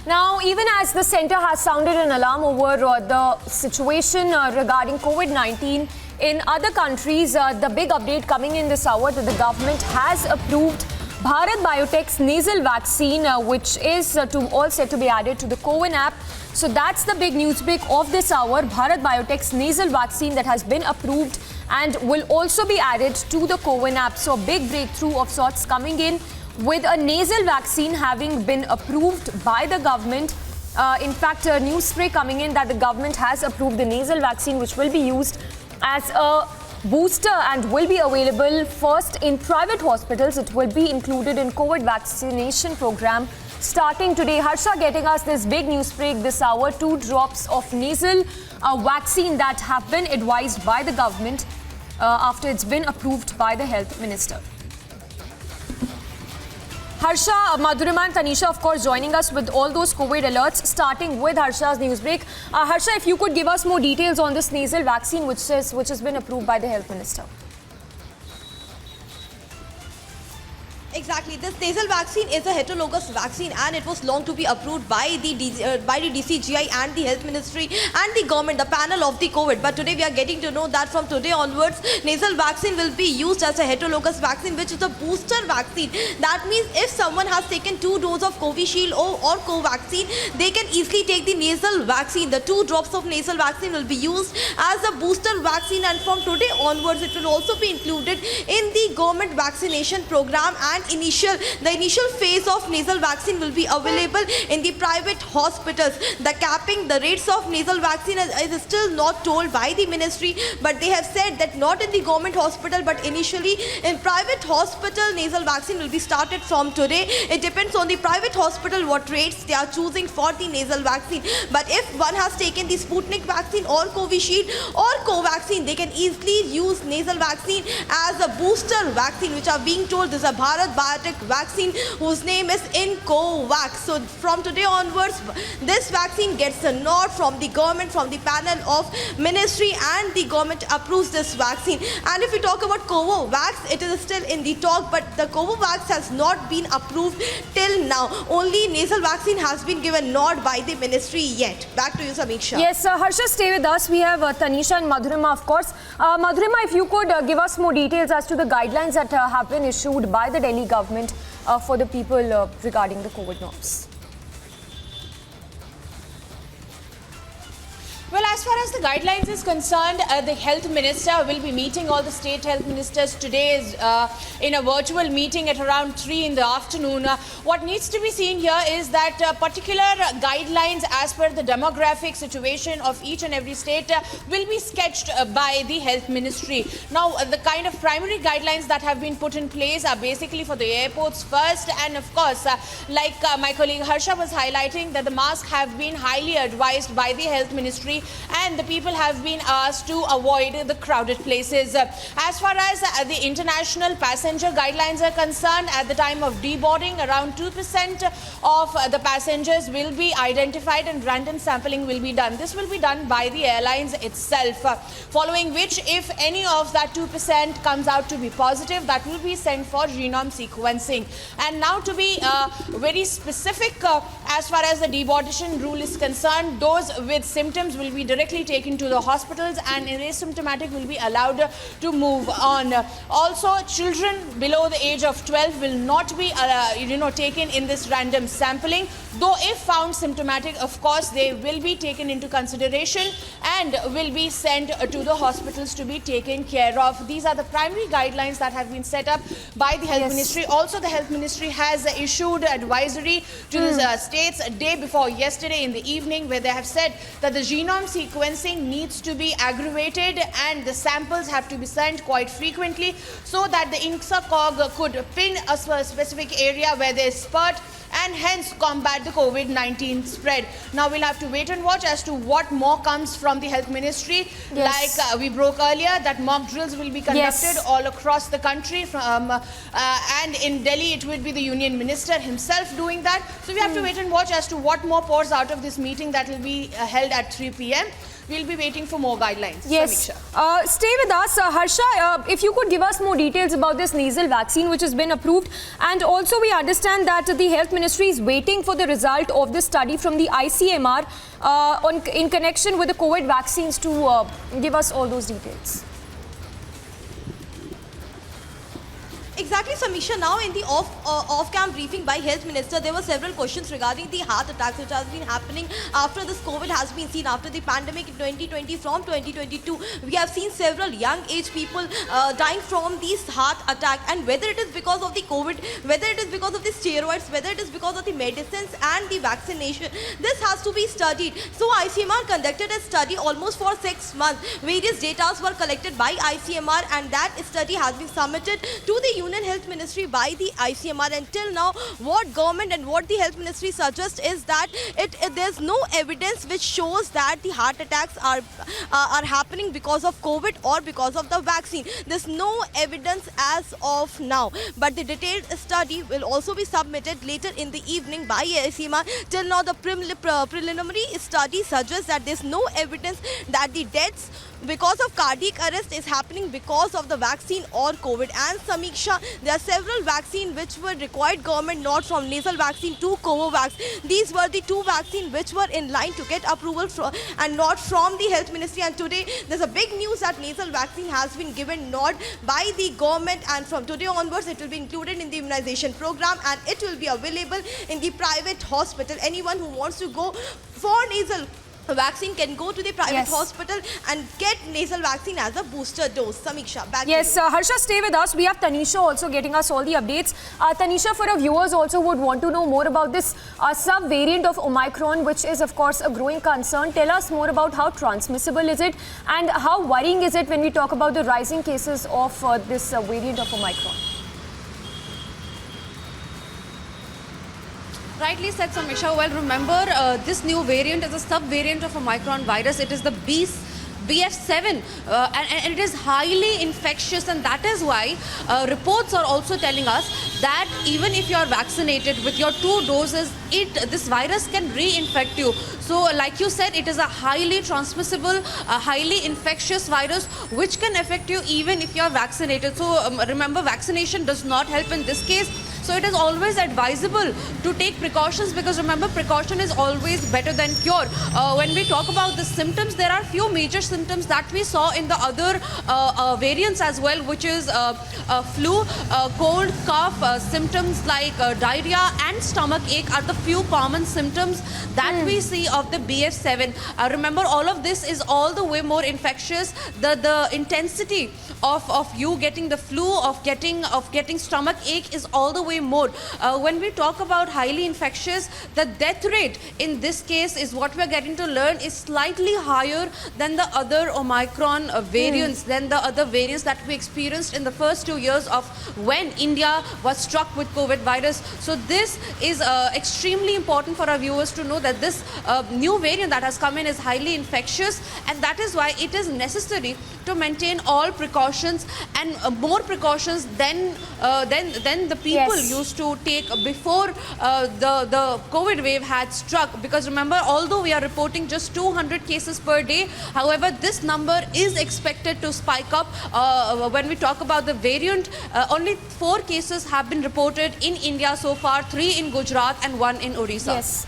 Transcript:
Now, even as the centre has sounded an alarm over the situation regarding COVID-19 in other countries, the big update coming in this hour that the government has approved Bharat Biotech's nasal vaccine, which is all set to be added to the COVACC app. So that's the big news break of this hour. Bharat Biotech's nasal vaccine that has been approved and will also be added to the COVACC app. So a big breakthrough of sorts coming in, with a nasal vaccine having been approved by the government. In fact, a news spray coming in that the government has approved the nasal vaccine, which will be used as a booster and will be available first in private hospitals. It will be included in COVID vaccination program starting today. Harsha getting us this big news break this hour. 2 drops of nasal vaccine that have been advised by the government after it's been approved by the health minister. Harsha, Madhurima and Tanisha, of course, joining us with all those COVID alerts, starting with Harsha's newsbreak. Harsha, if you could give us more details on this nasal vaccine which has been approved by the health minister. Exactly. This nasal vaccine is a heterologous vaccine and it was long to be approved by the DCGI and the health ministry and the government, the panel of the COVID. But today we are getting to know that from today onwards, nasal vaccine will be used as a heterologous vaccine, which is a booster vaccine. That means if someone has taken 2 doses of Covishield or Covaxin, they can easily take the nasal vaccine. The 2 drops of nasal vaccine will be used as a booster vaccine, and from today onwards, it will also be included in the government vaccination program. And the initial phase of nasal vaccine will be available in the private hospitals. The capping, the rates of nasal vaccine is still not told by the ministry, but they have said that not in the government hospital, but initially in private hospital, nasal vaccine will be started from today. It depends on the private hospital what rates they are choosing for the nasal vaccine. But if one has taken the Sputnik vaccine or Covishield or Covaxin, they can easily use nasal vaccine as a booster vaccine, which are being told this is a Bharat Biotech vaccine whose name is iNCOVACC. So from today onwards, this vaccine gets a nod from the government, from the panel of ministry, and the government approves this vaccine. And if we talk about COVACC, it is still in the talk, but the COVACC has not been approved till now. Only nasal vaccine has been given nod by the ministry yet. Back to you, Samiksha. Yes, Harsha, stay with us. We have Tanisha and Madhurima, of course. Madhurima, if you could give us more details as to the guidelines that have been issued by the Delhi government for the people regarding the COVID norms. Well, as far as the guidelines is concerned, the health minister will be meeting all the state health ministers today in a virtual meeting at around 3 in the afternoon. What needs to be seen here is that particular guidelines as per the demographic situation of each and every state will be sketched by the health ministry. Now, the kind of primary guidelines that have been put in place are basically for the airports first, and of course, like my colleague Harsha was highlighting, that the masks have been highly advised by the health ministry, and the people have been asked to avoid the crowded places. As far as the international passenger guidelines are concerned, at the time of deboarding, around 2% of the passengers will be identified and random sampling will be done. This will be done by the airlines itself, following which, if any of that 2% comes out to be positive, that will be sent for genome sequencing. And now, to be very specific, as far as the deboardation rule is concerned, those with symptoms will be directly taken to the hospitals, and asymptomatic will be allowed to move on. Also, children below the age of 12 will not be taken in this random sampling, though if found symptomatic, of course, they will be taken into consideration and will be sent to the hospitals to be taken care of. These are the primary guidelines that have been set up by the health ministry. Also, the health ministry has issued advisory to the states a day before yesterday in the evening, where they have said that the genome sequencing needs to be aggravated and the samples have to be sent quite frequently, so that the iNCOVACC could pin a specific area where there is spurt and hence combat the COVID-19 spread. Now we'll have to wait and watch as to what more comes from the health ministry. Yes. Like we broke earlier, that mock drills will be conducted all across the country, and in Delhi it would be the union minister himself doing that. So we have to wait and watch as to what more pours out of this meeting that will be held at 3 p.m. we'll be waiting for more guidelines. Yes. Samiksha. Stay with us. Harsha, if you could give us more details about this nasal vaccine which has been approved. And also we understand that the Health Ministry is waiting for the result of this study from the ICMR in connection with the COVID vaccines to give us all those details. Exactly, Samisha. Now, in the off-cam briefing by Health Minister, there were several questions regarding the heart attacks which has been happening after this COVID has been seen, after the pandemic in 2020 from 2022. We have seen several young age people dying from these heart attack, and whether it is because of the COVID, whether it is because of the steroids, whether it is because of the medicines and the vaccination, this has to be studied. So ICMR conducted a study almost for 6 months. Various data were collected by ICMR, and that study has been submitted to the Union Health Ministry by the ICMR. Until now, what government and what the Health Ministry suggests is that there's no evidence which shows that the heart attacks are happening because of COVID or because of the vaccine. There's no evidence as of now, but the detailed study will also be submitted later in the evening by ICMR. Till now, the preliminary study suggests that there's no evidence that the deaths because of cardiac arrest is happening because of the vaccine or COVID. And Samiksha, there are several vaccines which were required government, not from nasal vaccine to Covovax. These were the two vaccines which were in line to get approval from, and not from the Health Ministry. And today there's a big news that nasal vaccine has been given nod by the government, and from today onwards it will be included in the immunization program and it will be available in the private hospital. Anyone who wants to go for nasal vaccine can go to the private hospital and get nasal vaccine as a booster dose. Samiksha, back to you. Harsha, stay with us. We have Tanisha also getting us all the updates. Tanisha, for our viewers also would want to know more about this sub-variant of Omicron, which is of course a growing concern. Tell us more about how transmissible is it and how worrying is it when we talk about the rising cases of this variant of Omicron. Rightly said, Samisha. Well, remember, this new variant is a sub-variant of Omicron virus. It is the BF7 and it is highly infectious, and that is why reports are also telling us that even if you are vaccinated with your 2 doses, this virus can reinfect you. So like you said, it is a highly transmissible, highly infectious virus which can affect you even if you are vaccinated. So remember, vaccination does not help in this case. So it is always advisable to take precautions, because remember, precaution is always better than cure. When we talk about the symptoms, there are few major symptoms that we saw in the other variants as well, which is flu, cold, cough, symptoms like diarrhea and stomach ache are the few common symptoms that we see of the BF7. Remember, all of this is all the way more infectious. The intensity of you getting the flu, of getting stomach ache is all the way more. When we talk about highly infectious, the death rate in this case is what we're getting to learn is slightly higher than the other Omicron variants, than the other variants that we experienced in the first 2 years of when India was struck with COVID virus. So this is extremely important for our viewers to know that this new variant that has come in is highly infectious, and that is why it is necessary to maintain all precautions and more precautions than the people used to take before the COVID wave had struck. Because remember, although we are reporting just 200 cases per day, however, this number is expected to spike up. When we talk about the variant, only 4 cases have been reported in India so far, 3 in Gujarat and 1 in Odisha. Yes.